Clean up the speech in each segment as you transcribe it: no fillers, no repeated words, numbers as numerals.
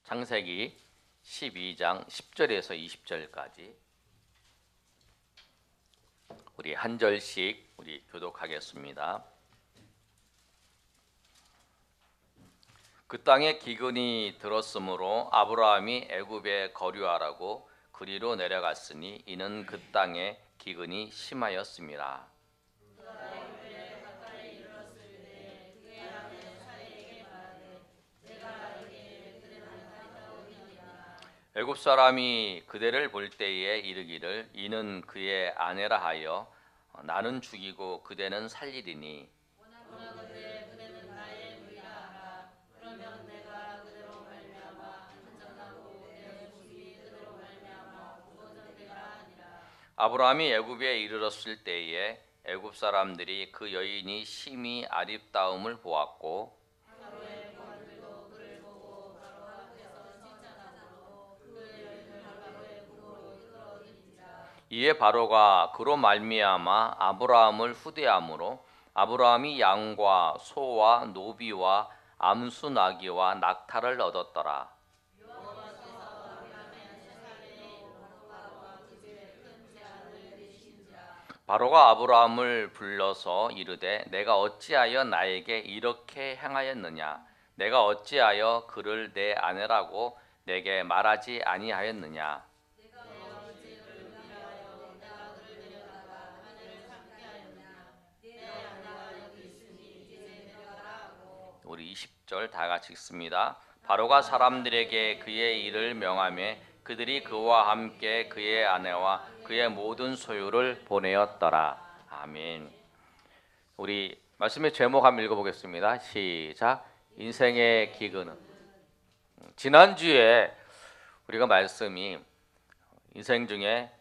창세기 12장 10절에서 20절까지 우리 한 절씩 우리 교독하겠습니다. 그 땅에 기근이 들었으므로 아브라함이 애굽에 거류하라고 그리로 내려갔으니 이는 그 땅에 기근이 심하였습니다. 애굽 사람이 그대를 볼 때에 이르기를 이는 그의 아내라 하여 나는 죽이고 그대는 살리리니 아브라함이 애굽에 이르렀을 때에 애굽 사람들이 그 여인이 심히 아름다움을 보았고 이에 바로가 그로 말미암아 아브라함을 후대함으로 아브라함이 양과 소와 노비와 암수 나귀와 낙타를 얻었더라. 바로가 아브라함을 불러서 이르되 내가 어찌하여 나에게 이렇게 행하였느냐? 내가 어찌하여 그를 내 아내라고 내게 말하지 아니하였느냐? 우리 20절 다 같이 읽습니다. 바로가 사람들에게 그의 일을 명하며 그들이 그와 함께 그의 아내와 그의 모든 소유를 보내었더라. 아멘. 우리 말씀의 제목 한번 읽어보겠습니다. 시작. 인생의 기근은. 지난주에 우리가 말씀이 인생 중에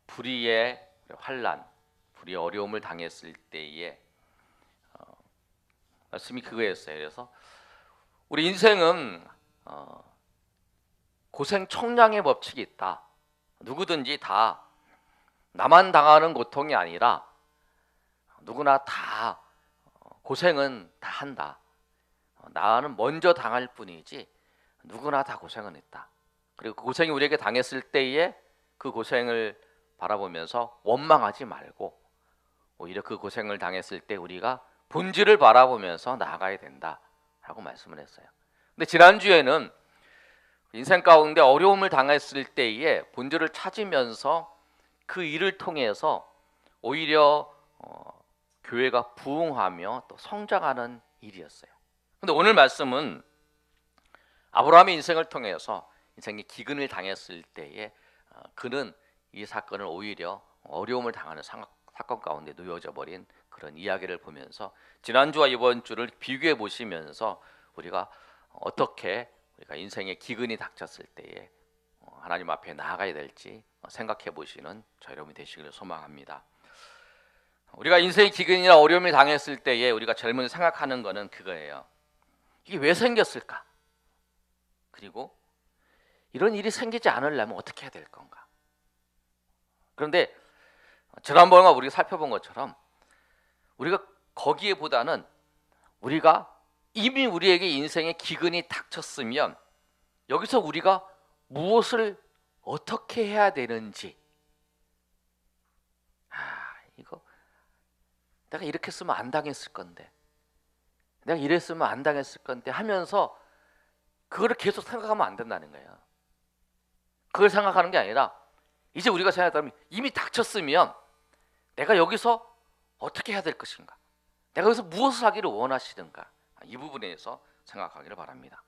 불의의 환난, 불의의 어려움을 당했을 때에 말씀이 그거였어요. 그래서 우리 인생은 고생 총량의 법칙이 있다. 누구든지 다 나만 당하는 고통이 아니라 누구나 다 고생은 다 한다. 나는 먼저 당할 뿐이지 누구나 다 고생은 했다. 그리고 그 고생이 우리에게 당했을 때에 그 고생을 바라보면서 원망하지 말고 오히려 그 고생을 당했을 때 우리가 본질을 바라보면서 나아가야 된다라고 말씀을 했어요. 근데 지난주에는 인생 가운데 어려움을 당했을 때에 본질을 찾으면서 그 일을 통해서 오히려 교회가 부흥하며 또 성장하는 일이었어요. 근데 오늘 말씀은 아브라함의 인생을 통해서 인생의 기근을 당했을 때에 그는 이 사건을 오히려 어려움을 당하는 사건 가운데 놓여져 버린 그런 이야기를 보면서 지난주와 이번 주를 비교해 보시면서 우리가 어떻게 우리가 인생의 기근이 닥쳤을 때에 하나님 앞에 나아가야 될지 생각해 보시는 저 여러분이 되시기를 소망합니다. 우리가 인생의 기근이나 어려움을 당했을 때에 우리가 제일 먼저 생각하는 것은 그거예요. 이게 왜 생겼을까? 그리고 이런 일이 생기지 않으려면 어떻게 해야 될 건가? 그런데 지난번에 우리가 살펴본 것처럼 우리가 거기에보다는 우리가 이미 우리에게 인생의 기근이 닥쳤으면 여기서 우리가 무엇을 어떻게 해야 되는지 이거 내가 이렇게 쓰면 안 당했을 건데 내가 이랬으면 안 당했을 건데 하면서 그거를 계속 생각하면 안 된다는 거예요. 그걸 생각하는 게 아니라 이제 우리가 생각하면 이미 닥쳤으면 내가 여기서 어떻게 해야 될 것인가? 내가 여기서 무엇을 하기를 원하시는가? 이 부분에서 생각하기를 바랍니다.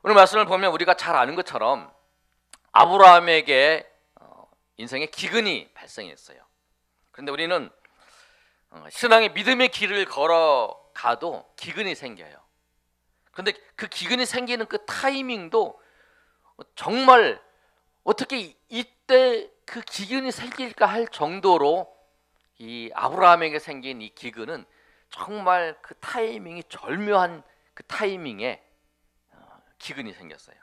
오늘 말씀을 보면 우리가 잘 아는 것처럼 아브라함에게 인생의 기근이 발생했어요. 그런데 우리는 신앙의 믿음의 길을 걸어가도 기근이 생겨요. 그런데 그 기근이 생기는 그 타이밍도 정말 어떻게 이때 그 기근이 생길까 할 정도로 이 아브라함에게 생긴 이 기근은 정말 그 타이밍이 절묘한 그 타이밍에 기근이 생겼어요.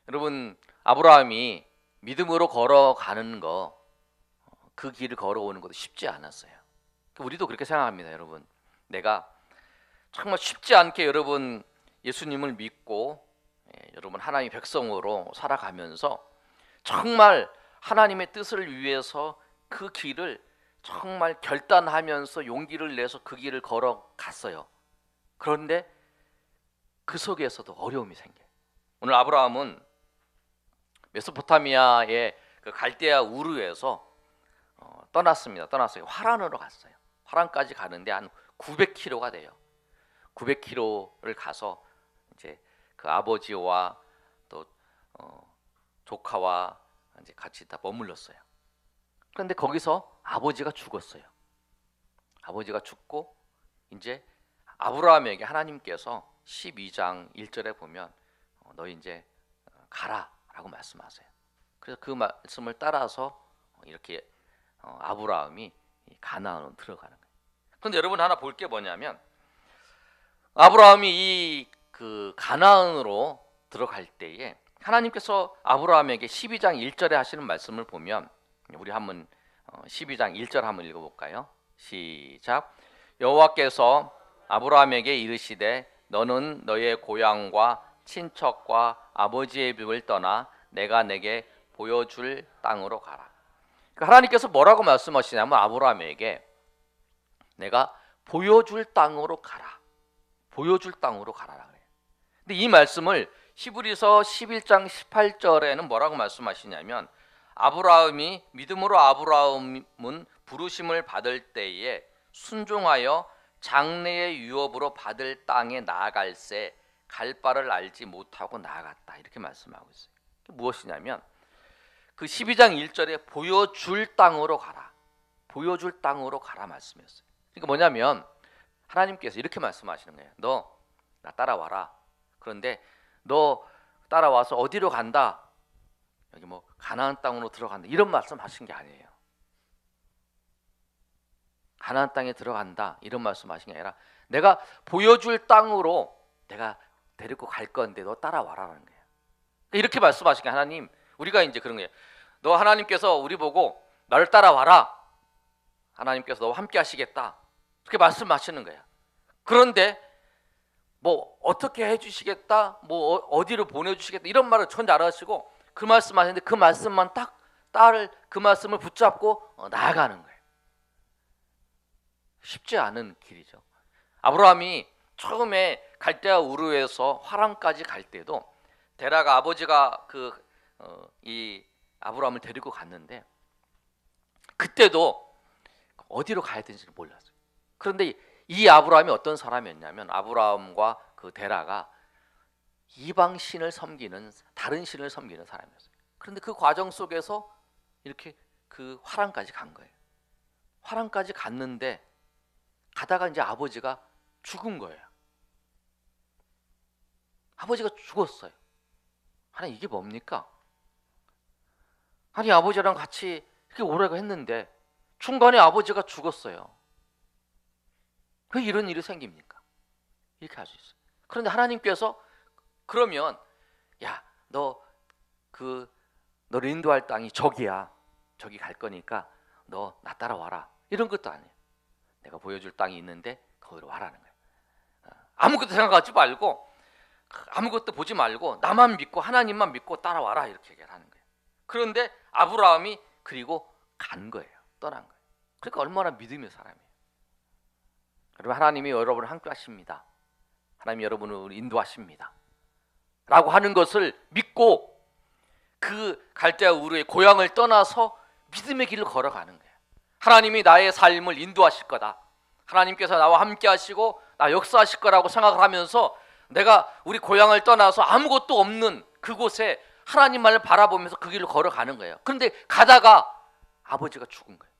여러분 아브라함이 믿음으로 걸어가는 거 그 길을 걸어오는 것도 쉽지 않았어요. 우리도 그렇게 생각합니다. 여러분 내가 정말 쉽지 않게 여러분 예수님을 믿고 하나님의 백성으로 살아가면서 정말 하나님의 뜻을 위해서 그 길을 정말 결단하면서 용기를 내서 그 길을 걸어갔어요. 그런데 그 속에서도 어려움이 생겨요. 오늘 아브라함은 메소포타미아의 그 갈대아 우르에서 떠났습니다. 떠났어요. 화란으로 갔어요. 화란까지 가는데 한 900km가 돼요. 900km를 가서 이제 그 아버지와 또 조카와 이제 같이 다 머물렀어요. 그런데 거기서 아버지가 죽었어요. 아버지가 죽고 이제 아브라함에게 하나님께서 12장 1절에 보면 너 이제 가라라고 말씀하세요. 그래서 그 말씀을 따라서 이렇게 아브라함이 가나안으로 들어가는 거예요. 그런데 여러분 하나 볼 게 뭐냐면 아브라함이 이 그 가나안으로 들어갈 때에 하나님께서 아브라함에게 12장 1절에 하시는 말씀을 보면 우리 한번 12장 1절 한번 읽어볼까요? 시작. 여호와께서 아브라함에게 이르시되 너는 너의 고향과 친척과 아버지의 집을 떠나 내가 내게 보여줄 땅으로 가라. 하나님께서 뭐라고 말씀하시냐면 아브라함에게 내가 보여줄 땅으로 가라. 보여줄 땅으로 가라. 근데 이 말씀을 히브리서 11장 18절에는 뭐라고 말씀하시냐면 아브라함이 믿음으로 아브라함은 부르심을 받을 때에 순종하여 장래의 유업으로 받을 땅에 나아갈새 갈 바를 알지 못하고 나아갔다. 이렇게 말씀하고 있어요. 무엇이냐면 그 12장 1절에 보여줄 땅으로 가라. 보여줄 땅으로 가라 말씀이었어요. 그러니까 뭐냐면 하나님께서 이렇게 말씀하시는 거예요. 너 나 따라와라. 그런데 너 따라와서 어디로 간다? 여기 뭐 가나안 땅으로 들어간다. 이런 말씀하신 게 아니에요. 가나안 땅에 들어간다. 이런 말씀하신 게 아니라 내가 보여줄 땅으로 내가 데리고 갈 건데 너 따라와라는 거예요. 이렇게 말씀하신 게 하나님, 우리가 이제 그런 거예요. 너 하나님께서 우리 보고 나를 따라와라. 하나님께서 너와 함께 하시겠다. 그렇게 말씀하시는 거예요. 그런데 뭐 어떻게 해주시겠다, 뭐 어디로 보내주시겠다 이런 말을 전혀 안 하시고 그 말씀하시는데 그 말씀만 딱 따를 그 말씀을 붙잡고 나아가는 거예요. 쉽지 않은 길이죠. 아브라함이 처음에 갈대아 우르에서 화란까지 갈 때도 데라가 아버지가 이 아브라함을 데리고 갔는데 그때도 어디로 가야 되는지 몰랐어요. 그런데 이 아브라함이 어떤 사람이었냐면 아브라함과 그 데라가 이방 신을 섬기는 다른 신을 섬기는 사람이었어요. 그런데 그 과정 속에서 이렇게 그 화란까지 간 거예요. 화란까지 갔는데 가다가 이제 아버지가 죽은 거예요. 아버지가 죽었어요. 아니 이게 뭡니까? 아니 아버지랑 같이 이렇게 오래가 했는데 중간에 아버지가 죽었어요. 왜 이런 일이 생깁니까? 이렇게 할 수 있어요. 그런데 하나님께서 그러면 야, 너를 인도할 땅이 저기야. 저기 갈 거니까 너 나 따라와라. 이런 것도 아니에요. 내가 보여줄 땅이 있는데 거기로 와라는 거예요. 아무것도 생각하지 말고 아무것도 보지 말고 나만 믿고 하나님만 믿고 따라와라 이렇게 얘기를 하는 거예요. 그런데 아브라함이 그리고 간 거예요. 떠난 거예요. 그러니까 얼마나 믿음의 사람이에요. 여러분 하나님이 여러분을 함께 하십니다. 하나님이 여러분을 인도하십니다. 라고 하는 것을 믿고 그 갈대아 우르의 고향을 떠나서 믿음의 길을 걸어가는 거예요. 하나님이 나의 삶을 인도하실 거다. 하나님께서 나와 함께 하시고 나 역사하실 거라고 생각을 하면서 내가 우리 고향을 떠나서 아무것도 없는 그곳에 하나님만을 바라보면서 그 길을 걸어가는 거예요. 그런데 가다가 아버지가 죽은 거예요.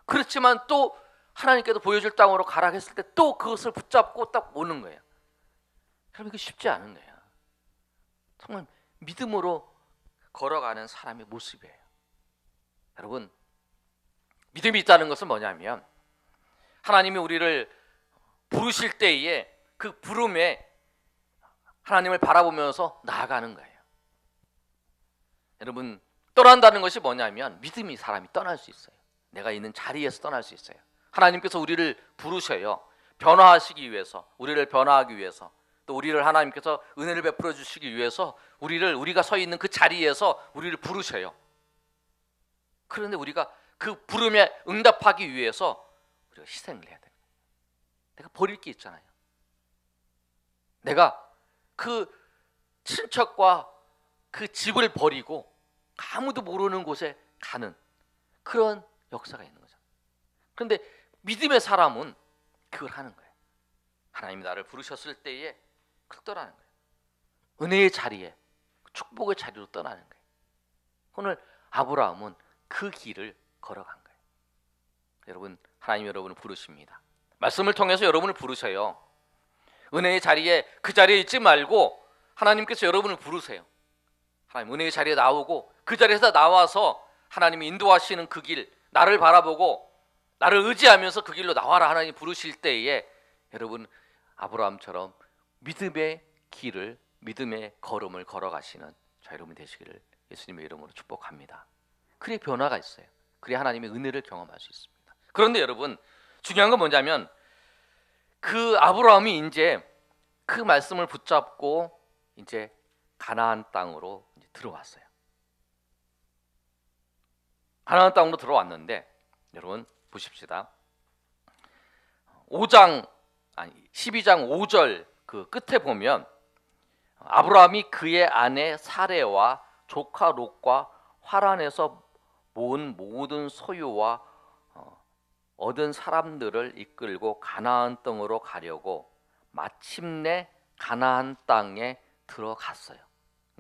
그렇지만 또 하나님께서 보여줄 땅으로 가라 했을 때 또 그것을 붙잡고 딱 오는 거예요. 여러분 이게 쉽지 않은 거예요. 정말 믿음으로 걸어가는 사람의 모습이에요. 여러분 믿음이 있다는 것은 뭐냐면 하나님이 우리를 부르실 때에 그 부름에 하나님을 바라보면서 나아가는 거예요. 여러분 떠난다는 것이 뭐냐면 믿음이 사람이 떠날 수 있어요. 내가 있는 자리에서 떠날 수 있어요. 하나님께서 우리를 부르셔요. 변화하시기 위해서, 우리를 변화하기 위해서. 또 우리를 하나님께서 은혜를 베풀어 주시기 위해서 우리가 서 있는 그 자리에서 우리를 부르셔요. 그런데 우리가 그 부름에 응답하기 위해서 우리가 희생을 해야 돼요. 내가 버릴 게 있잖아요. 내가 그 친척과 그 집을 버리고 아무도 모르는 곳에 가는 그런 역사가 있는 거죠. 그런데 믿음의 사람은 그걸 하는 거예요. 하나님이 나를 부르셨을 때에 그걸 떠나는 거예요. 은혜의 자리에, 축복의 자리로 떠나는 거예요. 오늘 아브라함은 그 길을 걸어간 거예요. 여러분, 하나님 여러분을 부르십니다. 말씀을 통해서 여러분을 부르셔요. 은혜의 자리에 그 자리에 있지 말고 하나님께서 여러분을 부르세요. 하나님 은혜의 자리에 나오고 그 자리에서 나와서 하나님이 인도하시는 그 길, 나를 바라보고 나를 의지하면서 그 길로 나와라 하나님 부르실 때에 여러분 아브라함처럼 믿음의 길을, 믿음의 걸음을 걸어가시는 저 여러분 되시기를 예수님의 이름으로 축복합니다. 그래야 변화가 있어요. 그래야 하나님의 은혜를 경험할 수 있습니다. 그런데 여러분 중요한 건 뭐냐면 그 아브라함이 이제 그 말씀을 붙잡고 이제 가나안 땅으로 이제 들어왔어요. 가나안 땅으로 들어왔는데 여러분 보십시다. 12장 5절 그 끝에 보면 아브라함이 그의 아내 사레와 조카 롯과 화란에서 모은 모든 소유와 얻은 사람들을 이끌고 가나안 땅으로 가려고 마침내 가나안 땅에 들어갔어요.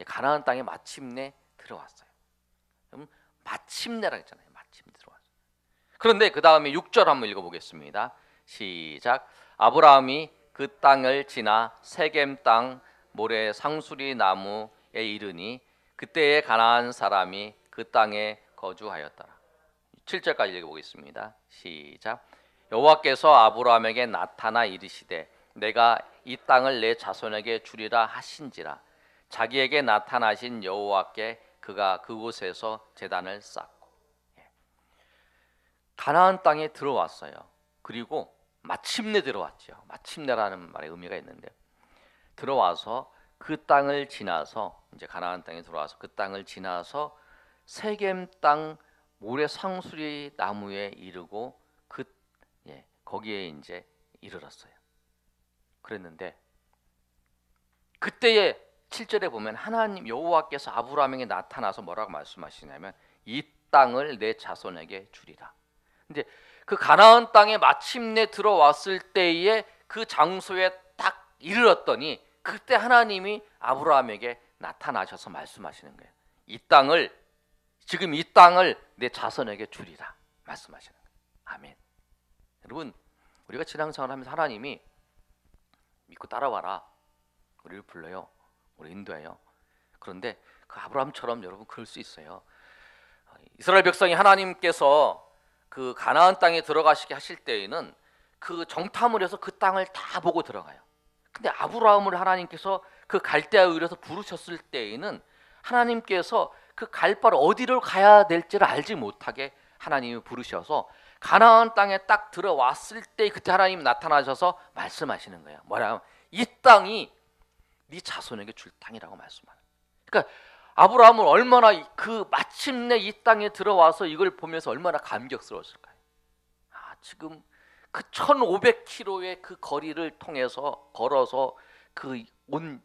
가나안 땅에 마침내 들어왔어요. 마침내라 했잖아요. 마침내 들어왔어요. 그런데 그 다음에 6절 한번 읽어보겠습니다. 시작. 아브라함이 그 땅을 지나 세겜 땅 모래 상수리 나무에 이르니 그때에 가나안 사람이 그 땅에 거주하였더라. 7절까지 읽어보겠습니다. 시작. 여호와께서 아브라함에게 나타나 이르시되 내가 이 땅을 내 자손에게 주리라 하신지라. 자기에게 나타나신 여호와께 그가 그곳에서 제단을 쌓고. 가나안 땅에 들어왔어요. 그리고 마침내 들어왔죠. 마침내라는 말의 의미가 있는데 들어와서 그 땅을 지나서 이제 가나안 땅에 들어와서 그 땅을 지나서 세겜 땅 모래 상수리 나무에 이르고 거기에 이제 이르렀어요. 그랬는데 그때의 7절에 보면 하나님 여호와께서 아브라함에게 나타나서 뭐라고 말씀하시냐면 이 땅을 내 자손에게 주리라. 근데 그 가나안 땅에 마침내 들어왔을 때에 그 장소에 딱 이르렀더니 그때 하나님이 아브라함에게 나타나셔서 말씀하시는 거예요. 지금 이 땅을 내 자손에게 주리라 말씀하시는 거예요. 아멘. 여러분 우리가 신앙생활하면서 하나님이 믿고 따라와라 우리를 불러요. 우리 인도해요. 그런데 그 아브라함처럼 여러분 그럴 수 있어요. 이스라엘 백성이 하나님께서 그 가나안 땅에 들어가시게 하실 때에는 그 정탐을 해서 그 땅을 다 보고 들어가요. 근데 아브라함을 하나님께서 그 갈대아 우에서 부르셨을 때에는 하나님께서 그 갈 바를 어디를 가야 될지를 알지 못하게 하나님이 부르셔서 가나안 땅에 딱 들어왔을 때 그때 하나님이 나타나셔서 말씀하시는 거예요. 뭐냐면 이 땅이 네 자손에게 줄 땅이라고 말씀하는 거예요. 그러니까 아브라함은 얼마나 그 마침내 이 땅에 들어와서 이걸 보면서 얼마나 감격스러웠을까요? 지금 그 1500km의 그 거리를 통해서 걸어서 그 온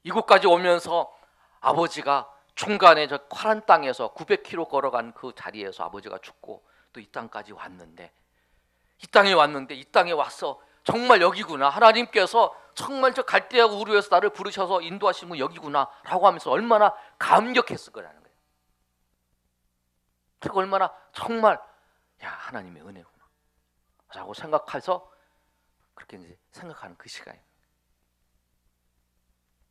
이곳까지 오면서 아버지가 중간에 저 파란 땅에서 900km 걸어간 그 자리에서 아버지가 죽고 또 이 땅까지 왔는데 이 땅에 와서 정말 여기구나 하나님께서 정말 저 갈대아 우르에서 나를 부르셔서 인도하시는 건 여기구나 라고 하면서 얼마나 감격했을 거라는 거예요. 그리고 얼마나 정말 야 하나님의 은혜구나 라고 생각해서 그렇게 이제 생각하는 그 시간이에요.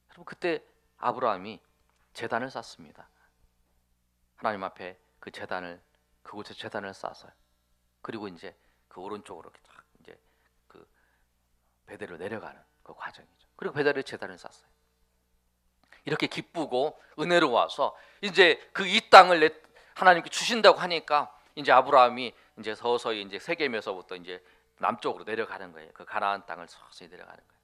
여러분 그때 아브라함이 제단을 쌓습니다. 하나님 앞에 그 제단을 그곳에 제단을 쌓아서요. 그리고 이제 그 오른쪽으로 이제 그 베델로 내려가는 그 과정이죠. 그리고 베델에 제단을 쌓았어요. 이렇게 기쁘고 은혜로워서 이제 그 이 땅을 하나님께 주신다고 하니까 이제 아브라함이 이제 서서히 이제 세겜에서부터 이제 남쪽으로 내려가는 거예요. 그 가나안 땅을 서서히 내려가는 거예요.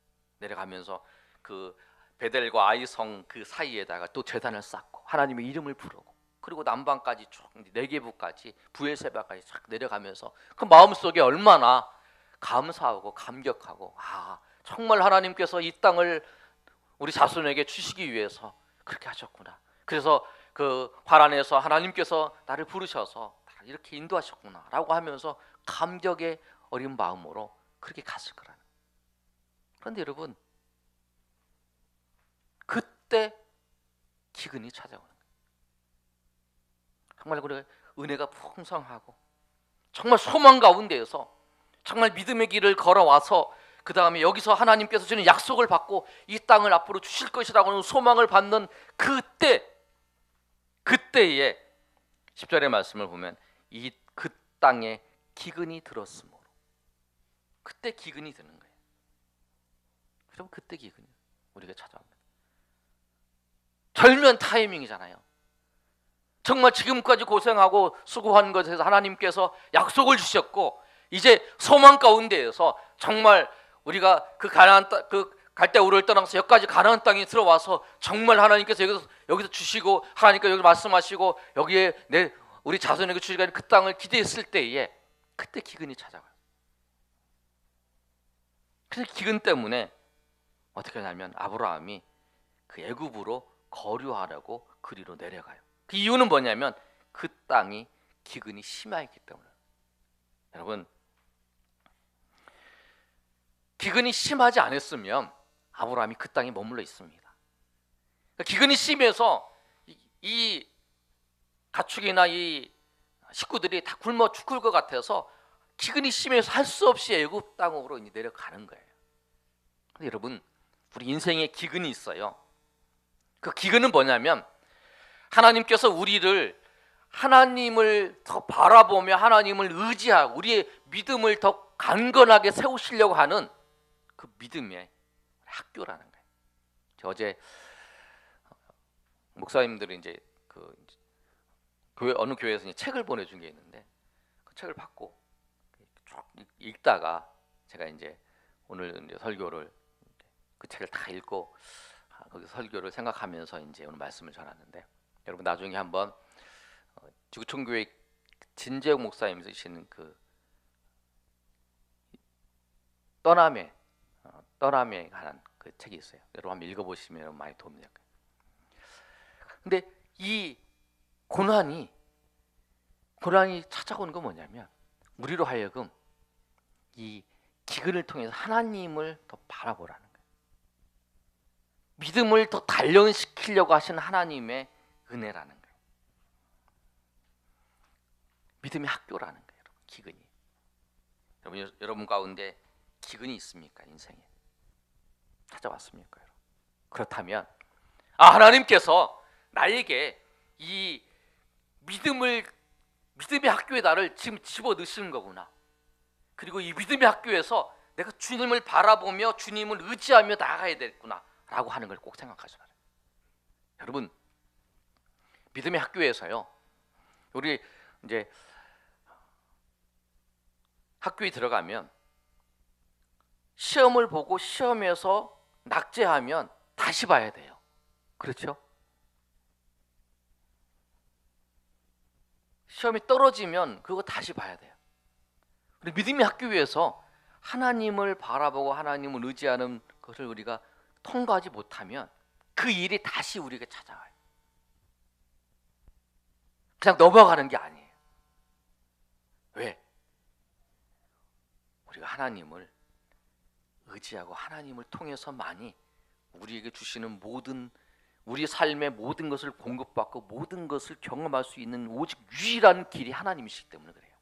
내려가면서 그 베델과 아이성 그 사이에다가 또 제단을 쌓고 하나님의 이름을 부르고, 그리고 남방까지 쭉 네게부까지 부엘세바까지 쫙 내려가면서 그 마음속에 얼마나 감사하고 감격하고, 정말 하나님께서 이 땅을 우리 자손에게 주시기 위해서 그렇게 하셨구나. 그래서 그 파란에서 하나님께서 나를 부르셔서 이렇게 인도하셨구나 라고 하면서 감격의 어린 마음으로 그렇게 갔을 거라는. 그런데 여러분, 그때 기근이 찾아오는 거예요. 정말 우리가 은혜가 풍성하고 정말 소망 가운데에서 정말 믿음의 길을 걸어와서 그 다음에 여기서 하나님께서 주는 약속을 받고 이 땅을 앞으로 주실 것이라고 하는 소망을 받는 그때에 10절의 말씀을 보면 그 땅에 기근이 들었으므로, 그때 기근이 드는 거예요. 그럼 그때 기근이 우리가 찾아옵니다. 절묘한 타이밍이잖아요. 정말 지금까지 고생하고 수고한 것에서 하나님께서 약속을 주셨고, 이제 소망 가운데에서 정말 우리가 그 가나안 땅, 그 갈대우를 떠나서 여기까지 가나안 땅에 들어와서 정말 하나님께서 여기서 주시고, 하나님께서 여기 말씀하시고 여기에 우리 자손에게 주시는 그 땅을 기대했을 때에 그때 기근이 찾아와요. 그래서 기근 때문에 어떻게 하냐면 아브라함이 그 애굽으로 거류하려고 그리로 내려가요. 그 이유는 뭐냐면 그 땅이 기근이 심하기 때문에. 여러분, 기근이 심하지 않았으면 아브라함이 그 땅에 머물러 있습니다. 그러니까 기근이 심해서 이 가축이나 이 식구들이 다 굶어 죽을 것 같아서 기근이 심해서 할 수 없이 애굽 땅으로 이제 내려가는 거예요. 근데 여러분, 우리 인생에 기근이 있어요. 그 기근은 뭐냐면 하나님께서 우리를 하나님을 더 바라보며 하나님을 의지하고 우리의 믿음을 더 강건하게 세우시려고 하는 그 믿음의 학교라는 거예요. 어제 목사님들이 이제 그 교회 어느 교회에서 이제 책을 보내준 게 있는데 그 책을 받고 쭉 읽다가 제가 이제 오늘 이제 설교를 그 책을 다 읽고 거기 설교를 생각하면서 이제 오늘 말씀을 전하는데, 여러분 나중에 한번 지구촌교회 진재욱 목사님 쓰시는 그 떠남에 관한 그 책이 있어요. 여러분 한번 읽어보시면 많이 도움이 될 거예요. 근데 이 고난이 찾아오는 건 뭐냐면 우리로 하여금 이 기근을 통해서 하나님을 더 바라보라는 거예요. 믿음을 더 단련시키려고 하시는 하나님의 은혜라는 거예요. 믿음의 학교라는 거예요. 기근이. 여러분 가운데 기근이 있습니까? 인생에 찾아왔습니까? 여러분? 그렇다면 하나님께서 나에게 이 믿음의 학교에 나를 지금 집어넣으시는 거구나. 그리고 이 믿음의 학교에서 내가 주님을 바라보며 주님을 의지하며 나아가야 되겠구나 라고 하는 걸 꼭 생각하셔야 돼요. 여러분, 믿음의 학교에서요, 우리 이제 학교에 들어가면 시험을 보고 시험에서 낙제하면 다시 봐야 돼요. 그렇죠? 시험이 떨어지면 그거 다시 봐야 돼요. 우리 믿음의 학교에서 하나님을 바라보고 하나님을 의지하는 것을 우리가 통과하지 못하면 그 일이 다시 우리에게 찾아와요. 그냥 넘어가는 게 아니에요. 왜? 우리가 하나님을 의지하고 하나님을 통해서만이 우리에게 주시는 모든 우리 삶의 모든 것을 공급받고 모든 것을 경험할 수 있는 오직 유일한 길이 하나님이시기 때문에 그래요.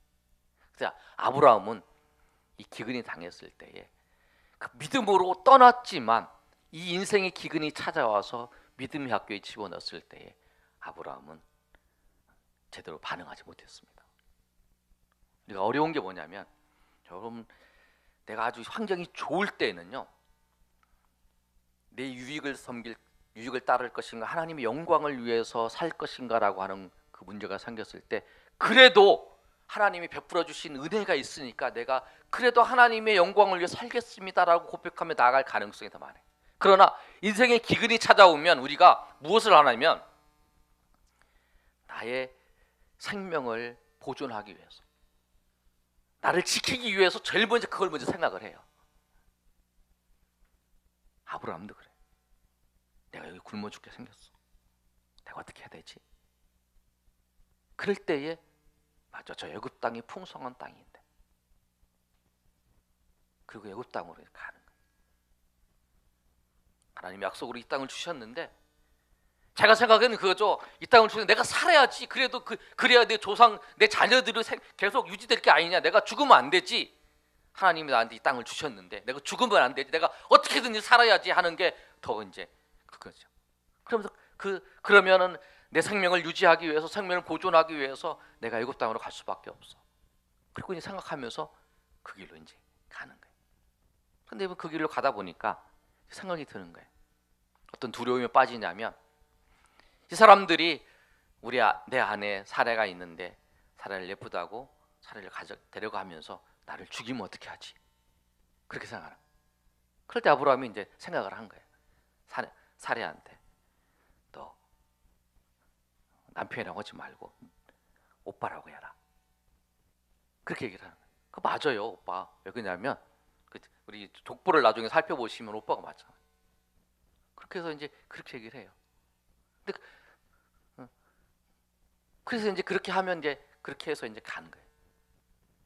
그래서 아브라함은 이 기근이 당했을 때에 그 믿음으로 떠났지만 이 인생의 기근이 찾아와서 믿음의 학교에 집어넣었을 때에 아브라함은 제대로 반응하지 못했습니다. 우리가 어려운 게 뭐냐면, 여러분, 내가 아주 환경이 좋을 때는요, 내 유익을 따를 것인가, 하나님의 영광을 위해서 살 것인가라고 하는 그 문제가 생겼을 때, 그래도 하나님이 베풀어 주신 은혜가 있으니까 내가 그래도 하나님의 영광을 위해 살겠습니다라고 고백하며 나아갈 가능성이 더 많아요. 그러나 인생의 기근이 찾아오면 우리가 무엇을 하냐면 나의 생명을 보존하기 위해서, 나를 지키기 위해서 제일 먼저 그걸 먼저 생각을 해요. 아브라함도 그래. 내가 여기 굶어 죽게 생겼어. 내가 어떻게 해야 되지? 그럴 때에 맞아, 저 애굽 땅이 풍성한 땅인데, 그리고 애굽 땅으로 가는 거예요. 하나님이 약속으로 이 땅을 주셨는데 제가 생각에는 그거죠. 이 땅을 주는데 내가 살아야지. 그래도 그래야 내 조상, 내 자녀들이 계속 유지될 게 아니냐. 내가 죽으면 안 되지. 하나님이 나한테 이 땅을 주셨는데 내가 죽으면 안 되지. 내가 어떻게든지 살아야지 하는 게 더 이제 그거죠. 그러면서 그러면은 내 생명을 유지하기 위해서, 생명을 보존하기 위해서 내가 애굽 땅으로 갈 수밖에 없어. 그리고 이제 생각하면서 그 길로 이제 가는 거예요. 근데 그 길로 가다 보니까 생각이 드는 거예요. 어떤 두려움에 빠지냐면, 이 사람들이 내 안에 사례가 있는데 사례를 예쁘다고 사례를 데려가면서 나를 죽이면 어떻게 하지? 그렇게 생각하는 거예요. 그럴 때 아브라함이 이제 생각을 한 거예요. 사례한테 너 남편이라고 하지 말고 오빠라고 해라. 그렇게 얘기를 하는 거예요. 그 맞아요, 오빠. 왜 그러냐면 우리 족보를 나중에 살펴보시면 오빠가 맞잖아요. 그렇게 해서 이제 그렇게 얘기를 해요. 근데 그래서 이제 그렇게 하면 이제 그렇게 해서 이제 가는 거예요.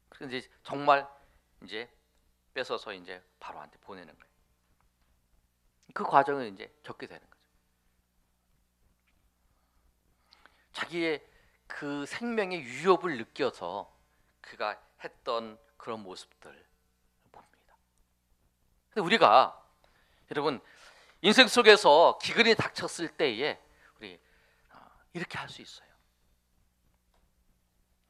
그래서 이제 정말 이제 뺏어서 이제 바로한테 보내는 거예요. 그 과정을 이제 겪게 되는 거죠. 자기의 그 생명의 위협을 느껴서 그가 했던 그런 모습들 봅니다. 근데 우리가 여러분 인생 속에서 기근이 닥쳤을 때에 우리 이렇게 할 수 있어요.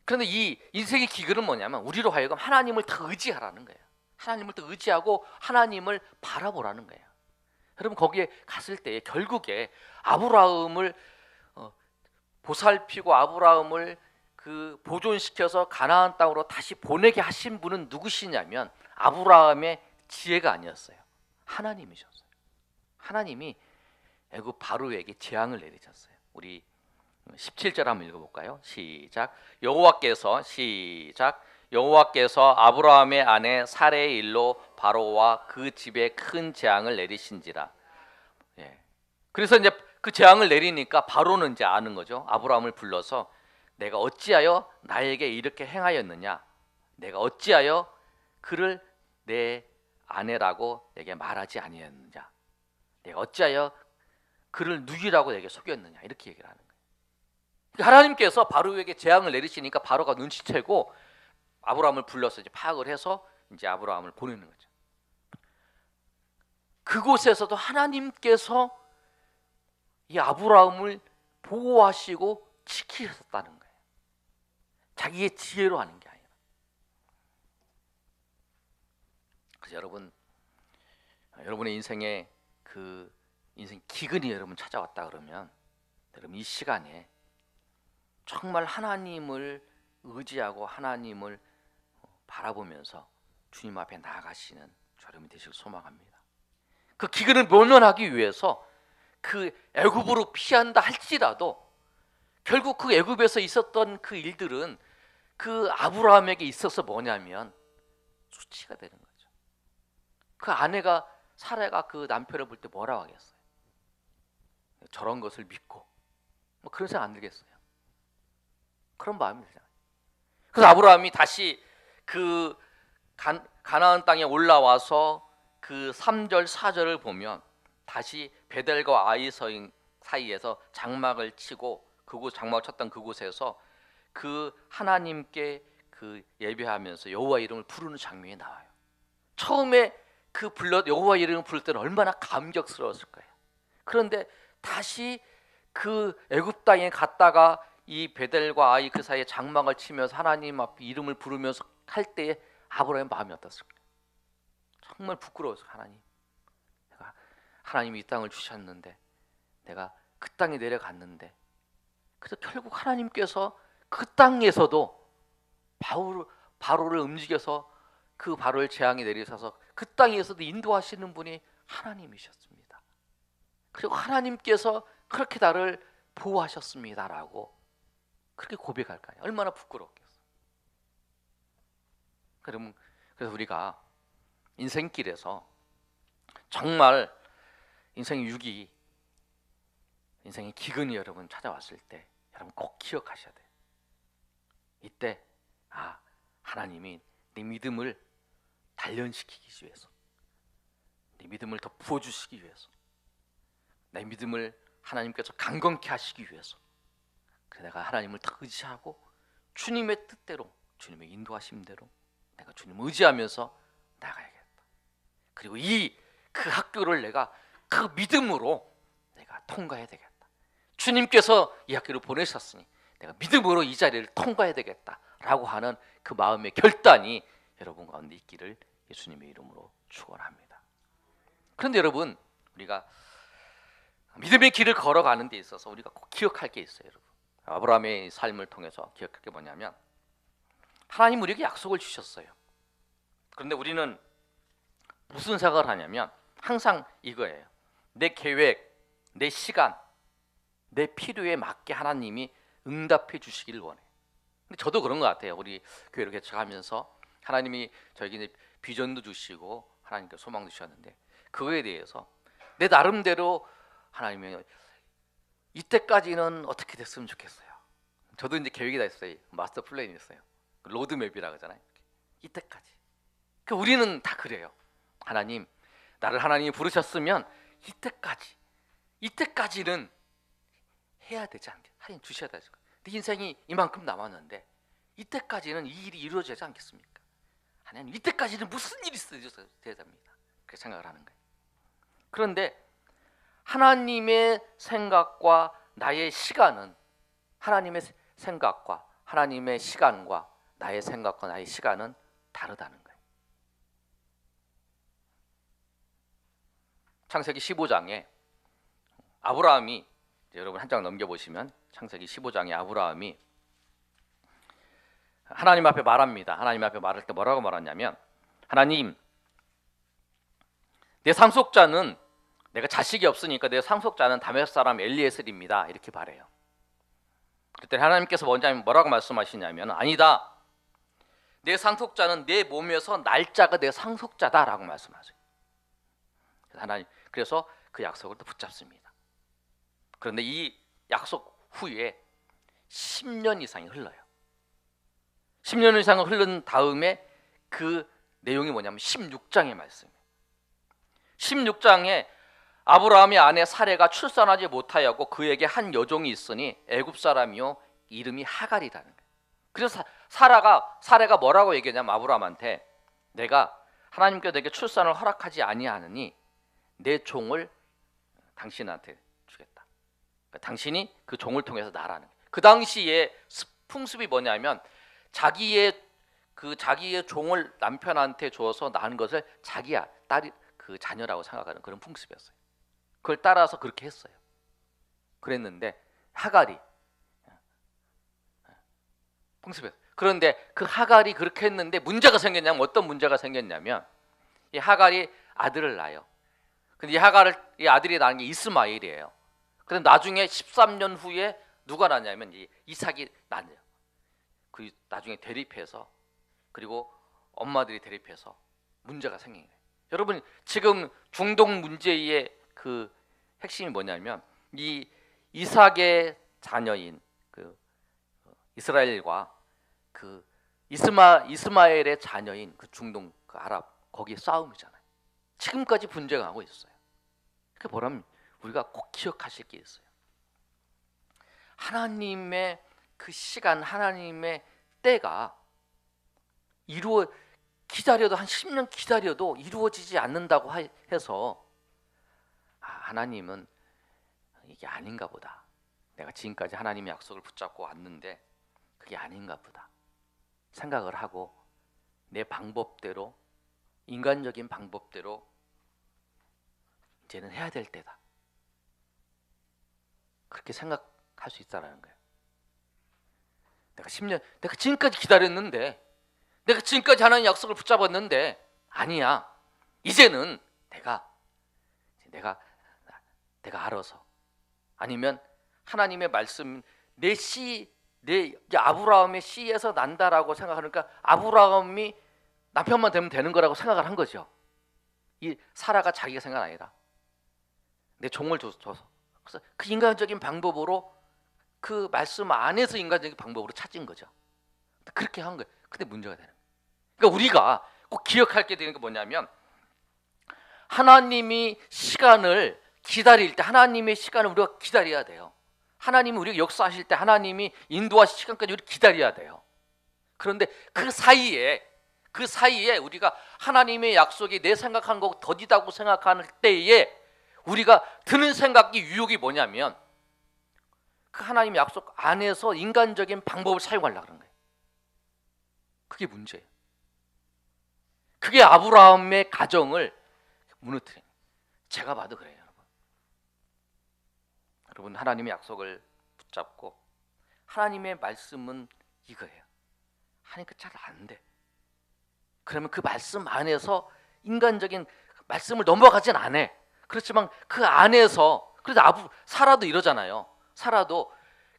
그런데 이 인생의 기근은 뭐냐면 우리로 하여금 하나님을 더 의지하라는 거예요. 하나님을 더 의지하고 하나님을 바라보라는 거예요. 여러분 거기에 갔을 때 결국에 아브라함을 보살피고 아브라함을 보존시켜서 가나안 땅으로 다시 보내게 하신 분은 누구시냐면 아브라함의 지혜가 아니었어요. 하나님이셨어요. 하나님이 애굽 바로에게 재앙을 내리셨어요. 우리 17절 한번 읽어볼까요? 시작. 여호와께서 아브라함의 아내 사레의 일로 바로와 그 집에 큰 재앙을 내리신지라. 예. 그래서 이제 그 재앙을 내리니까 바로는 이제 아는 거죠. 아브라함을 불러서 내가 어찌하여 나에게 이렇게 행하였느냐? 내가 어찌하여 그를 내 아내라고 내게 말하지 아니했느냐? 내가 어찌하여 그를 누이라고 내게 속였느냐? 이렇게 얘기를 하는 거예요. 하나님께서 바로에게 재앙을 내리시니까 바로가 눈치채고 아브라함을 불러서 이제 파악을 해서 이제 아브라함을 보내는 거죠. 그곳에서도 하나님께서 이 아브라함을 보호하시고 지키셨다는 거예요. 자기의 지혜로 하는 게 아니라. 그래서 여러분의 인생에 인생 기근이 여러분 찾아왔다 그러면 여러분 이 시간에 정말 하나님을 의지하고 하나님을 바라보면서 주님 앞에 나아가시는 여러분이 되시길 소망합니다. 그 기근을 모면하기 위해서 그 애굽으로 피한다 할지라도 결국 그 애굽에서 있었던 그 일들은 그 아브라함에게 있어서 뭐냐면 수치가 되는 거죠. 그 아내가 사라가 그 남편을 볼 때 뭐라고 하겠어요? 저런 것을 믿고 뭐 그런 생각 안 들겠어요? 그런 마음이 들잖아요. 그래서 아브라함이 다시 그 가나안 땅에 올라와서 그 3절 4절을 보면 다시 베델과 아이 사이에서 장막을 치고 장막을 쳤던 그곳에서 그 하나님께 예배하면서 여호와 이름을 부르는 장면이 나와요. 처음에 여호와 이름을 부를 때는 얼마나 감격스러웠을 거예요. 그런데 다시 그 애굽 땅에 갔다가 이 베델과 아이 그 사이에 장막을 치면서 하나님 앞에 이름을 부르면서 할 때에 아브라함의 마음이 어떻습니까? 정말 부끄러워서 하나님이 이 땅을 주셨는데 내가 그 땅에 내려갔는데 그래서 결국 하나님께서 그 땅에서도 바로를 움직여서 그 바로를 재앙이 내리셔서 그 땅에서도 인도하시는 분이 하나님이셨습니다. 그리고 하나님께서 그렇게 나를 보호하셨습니다라고 그렇게 고백할까요? 얼마나 부끄럽겠어요. 그래서 우리가 인생길에서 정말 인생의 위기, 인생의 기근이 여러분 찾아왔을 때 여러분 꼭 기억하셔야 돼요. 이때 하나님이 내 믿음을 단련시키기 위해서, 내 믿음을 더 부어주시기 위해서, 내 믿음을 하나님께서 강건케 하시기 위해서, 그래서 내가 하나님을 더 의지하고 주님의 뜻대로, 주님의 인도하심대로 내가 주님을 의지하면서 나가야겠다. 그리고 그 학교를 내가 그 믿음으로 내가 통과해야 되겠다. 주님께서 이 학교를 보내셨으니 내가 믿음으로 이 자리를 통과해야 되겠다라고 하는 그 마음의 결단이 여러분 가운데 있기를 예수님의 이름으로 축원합니다. 그런데 여러분, 우리가 믿음의 길을 걸어가는 데 있어서 우리가 꼭 기억할 게 있어요. 여러분, 아브라함의 삶을 통해서 기억할 게 뭐냐면 하나님 우리에게 약속을 주셨어요. 그런데 우리는 무슨 생각을 하냐면 항상 이거예요. 내 계획, 내 시간, 내 필요에 맞게 하나님이 응답해 주시기를 원해요. 근데 저도 그런 것 같아요. 우리 교회를 개척하면서 하나님이 저에게 비전도 주시고 하나님께 소망도 주셨는데 그거에 대해서 내 나름대로 하나님이 이때까지는 어떻게 됐으면 좋겠어요. 저도 이제 계획이 다 있어요. 마스터 플랜이 있어요. 로드맵이라고 하잖아요. 이때까지. 우리는 다 그래요. 하나님, 나를 하나님이 부르셨으면 이때까지는 해야 되지 않겠어요? 하나님 주셔야 되죠. 내 인생이 이만큼 남았는데 이때까지는 이 일이 이루어지지 않겠습니까? 하나님, 이때까지는 무슨 일이 있어야 됩니다. 그렇게 생각을 하는 거예요. 그런데 하나님의 생각과 나의 시간은, 하나님의 생각과 하나님의 시간과 나의 생각과 나의 시간은 다르다는 거예요. 창세기 15장에 아브라함이, 여러분 한 장 넘겨보시면 창세기 15장에 아브라함이 하나님 앞에 말합니다. 하나님 앞에 말할 때 뭐라고 말하냐면, 하나님, 내 상속자는, 내가 자식이 없으니까 내 상속자는 다메섹 사람 엘리에셀입니다. 이렇게 말해요. 그때 하나님께서 먼저 뭐라고 말씀하시냐면, 아니다, 내 상속자는 내 몸에서 날짜가 내 상속자다라고 말씀하세요. 그래서 그 약속을 또 붙잡습니다. 그런데 이 약속 후에 10년 이상이 흘러요. 10년 이상을 흐른 다음에 그 내용이 뭐냐면 16장의 말씀이에요. 16장에 아브라함의 아내 사레가 출산하지 못하였고 그에게 한 여종이 있으니 애굽 사람이요 이름이 하갈이라는 거예요. 그래서 사레가 뭐라고 얘기하냐면 아브라함한테, 내가 하나님께 내게 출산을 허락하지 아니하느니 내 종을 당신한테 주겠다. 그러니까 당신이 그 종을 통해서 낳으라는 거예요. 그 당시에 풍습이 뭐냐면 자기의 종을 남편한테 주어서 낳은 것을 자기 딸이 그 자녀라고 생각하는 그런 풍습이었어요. 그걸 따라서 그렇게 했어요. 그랬는데 하갈이 풍습이었어요. 그런데 그 하갈이 그렇게 했는데 문제가 생겼냐면, 어떤 문제가 생겼냐면, 이 하갈이 아들을 낳아요. 근데 이 아들이 낳은 게 이스마엘이에요. 근데 나중에 13년 후에 누가 낳냐면 이삭이 낳아요. 그 나중에 대립해서, 그리고 엄마들이 대립해서 문제가 생긴 거예요. 여러분, 지금 중동 문제의 그 핵심이 뭐냐면, 이 이삭의 자녀인 그 이스라엘과 그 이스마엘의 자녀인 그 중동 그 아랍, 거기에 싸움이잖아요. 지금까지 분쟁하고 있어요. 그게 뭐라면 우리가 꼭 기억하실 게 있어요. 하나님의 그 시간, 하나님의 때가 기다려도 한 10년 기다려도 이루어지지 않는다고 해서 하나님은 이게 아닌가 보다, 내가 지금까지 하나님의 약속을 붙잡고 왔는데 그게 아닌가 보다 생각을 하고 내 방법대로, 인간적인 방법대로 이제는 해야 될 때다, 그렇게 생각할 수 있다는 거예요. 내가 10년, 내가 지금까지 기다렸는데, 내가 지금까지 하나님 약속을 붙잡았는데, 아니야. 이제는 내가 알아서, 아니면 하나님의 말씀, 내 아브라함의 씨에서 난다라고 생각하니까 아브라함이 남편만 되면 되는 거라고 생각을 한 거죠. 이 사라가 자기가 생각 아니라 내 종을 줘서. 그래서 그 인간적인 방법으로, 그 말씀 안에서 인간적인 방법으로 찾은 거죠. 그렇게 한 거예요. 근데 문제가 되는 거예요. 그러니까 우리가 꼭 기억할 게 되는 게 뭐냐면, 하나님이 시간을 기다릴 때, 하나님의 시간을 우리가 기다려야 돼요. 하나님이 우리가 역사하실 때 하나님이 인도하실 시간까지 우리 기다려야 돼요. 그런데 그 사이에 우리가 하나님의 약속이 내 생각한 거 더디다고 생각하는 때에 우리가 드는 생각이, 유혹이 뭐냐면, 그 하나님의 약속 안에서 인간적인 방법을 사용하려고 하는 거예요. 그게 문제예요. 그게 아브라함의 가정을 무너뜨린 거예요. 제가 봐도 그래요. 여러분, 하나님의 약속을 붙잡고, 하나님의 말씀은 이거예요. 하니까 잘 안 돼. 그러면 그 말씀 안에서 인간적인 말씀을 넘어가진 않아. 그렇지만 그 안에서, 그래서 사라도 이러잖아요. 사라도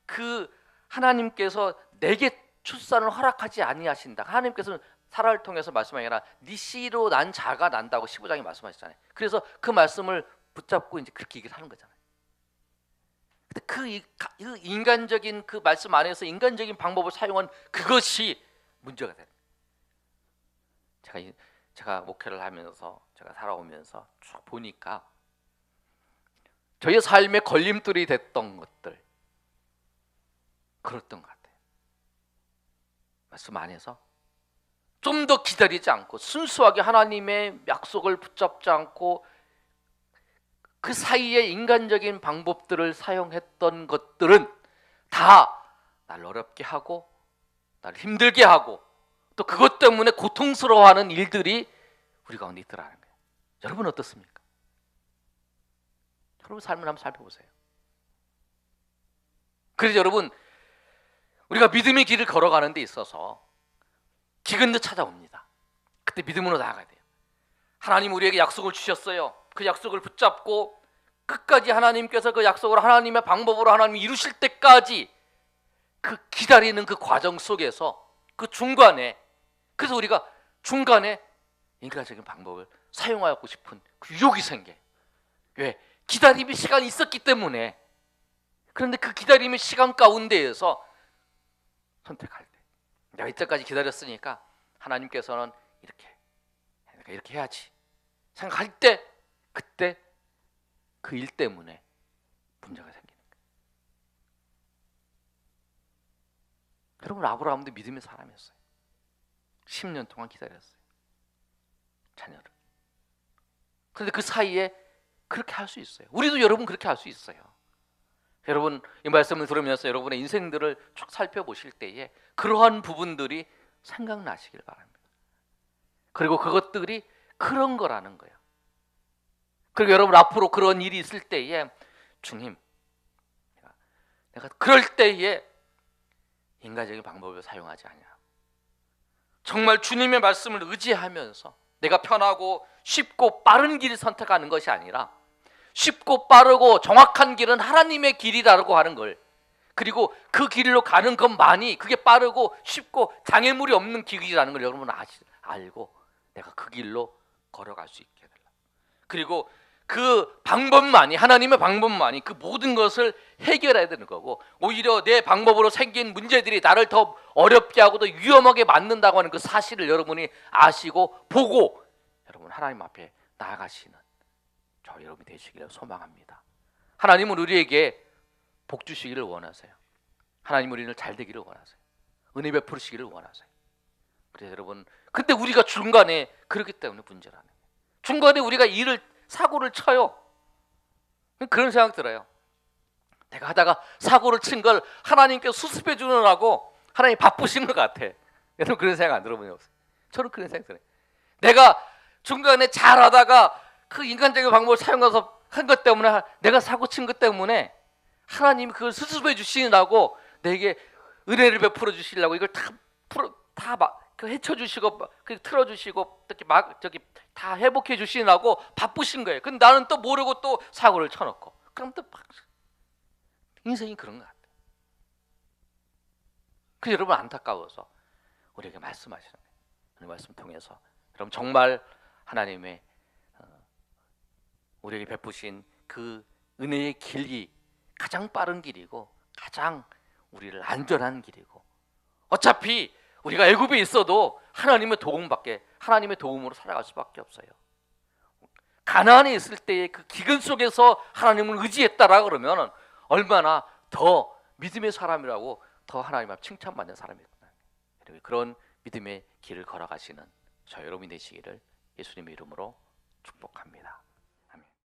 그 하나님께서 내게 출산을 허락하지 아니하신다. 하나님께서는 사라를 통해서 말씀하시라, 네 씨로 난 자가 난다고 15장에 말씀하셨잖아요. 그래서 그 말씀을 붙잡고 이제 그렇게 얘기를 하는 거잖아요. 근데 그 인간적인 그 말씀 안에서 인간적인 방법을 사용한 그것이 문제가 되는 거예요. 제가 목회를 하면서, 제가 살아오면서 쭉 보니까 저의 삶에 걸림돌이 됐던 것들, 그랬던 것 같아요. 말씀 안에서 좀 더 기다리지 않고, 순수하게 하나님의 약속을 붙잡지 않고, 그 사이에 인간적인 방법들을 사용했던 것들은 다 나를 어렵게 하고, 나를 힘들게 하고, 또 그것 때문에 고통스러워하는 일들이 우리 가운데 있더라는 거예요. 여러분 어떻습니까? 여러분 삶을 한번 살펴보세요. 그래서 여러분, 우리가 믿음의 길을 걸어가는 데 있어서 기근도 찾아옵니다. 그때 믿음으로 나아가야 돼요. 하나님 우리에게 약속을 주셨어요. 그 약속을 붙잡고 끝까지 하나님께서 그 약속을 하나님의 방법으로 하나님이 이루실 때까지 그 기다리는 그 과정 속에서, 그 중간에, 그래서 우리가 중간에 인간적인 방법을 사용하고 싶은 그 유혹이 생겨요. 왜? 기다림의 시간이 있었기 때문에. 그런데 그 기다림의 시간 가운데에서 선택할 때, 내가 이때까지 기다렸으니까 하나님께서는 이렇게 해야지 생각할 때, 그때 그 일 때문에 문제가 생기는 거예요. 여러분, 아브라함도 믿음의 사람이었어요. 10년 동안 기다렸어요, 자녀를. 그런데 그 사이에 그렇게 할 수 있어요. 우리도 여러분 그렇게 할 수 있어요. 여러분, 이 말씀을 들으면서 여러분의 인생들을 쭉 살펴보실 때에 그러한 부분들이 생각나시길 바랍니다. 그리고 그것들이 그런 거라는 거예요. 그리고 여러분 앞으로 그런 일이 있을 때에, 주님, 내가 그럴 때에 인간적인 방법을 사용하지 않냐, 정말 주님의 말씀을 의지하면서 내가 편하고 쉽고 빠른 길을 선택하는 것이 아니라, 쉽고 빠르고 정확한 길은 하나님의 길이라고 하는 걸, 그리고 그 길로 가는 것만이 그게 빠르고 쉽고 장애물이 없는 길이라는 걸 여러분 알고 내가 그 길로 걸어갈 수 있게 되라. 그리고 그 방법만이, 하나님의 방법만이 그 모든 것을 해결해야 되는 거고, 오히려 내 방법으로 생긴 문제들이 나를 더 어렵게 하고 더 위험하게 만든다고 하는 그 사실을 여러분이 아시고 보고 여러분 하나님 앞에 나아가시는 저 여러분이 되시기를 소망합니다. 하나님은 우리에게 복 주시기를 원하세요. 하나님 우리는 잘 되기를 원하세요. 은혜 베푸시기를 원하세요. 그래서 여러분, 근데 우리가 중간에 그렇기 때문에 문제라는 거예요. 중간에 우리가 사고를 쳐요. 그런 생각 들어요. 내가 하다가 사고를 친 걸 하나님께 수습해 주느라고 하나님 바쁘신 것 같아. 여러분 그런 생각 안 들어본 적 없어요? 저는 그런 생각 들어요. 내가 중간에 잘하다가 그 인간적인 방법을 사용해서 한 것 때문에, 내가 사고 친 것 때문에 하나님이 그걸 수습해 주시느라고 내게 은혜를 베풀어 주시려고 이걸 그 헤쳐 주시고 그 틀어 주시고 저기 다 회복해 주시라고 바쁘신 거예요. 근데 나는 또 모르고 또 사고를 쳐놓고, 그럼 또 인생이 그런 것 같아요. 그 여러분 안타까워서 우리에게 말씀하시는 거예요. 이 말씀 통해서 여러분 정말 하나님의 우리에게 베푸신 그 은혜의 길이 가장 빠른 길이고 가장 우리를 안전한 길이고, 어차피 우리가 애굽에 있어도 하나님의 도움으로 살아갈 수밖에 없어요. 가나안에 있을 때의 그 기근 속에서 하나님을 의지했다라 그러면 얼마나 더 믿음의 사람이라고 더 하나님 앞 칭찬받는 사람이구나. 그런 믿음의 길을 걸어가시는 저 여러분이 되시기를 예수님의 이름으로 축복합니다.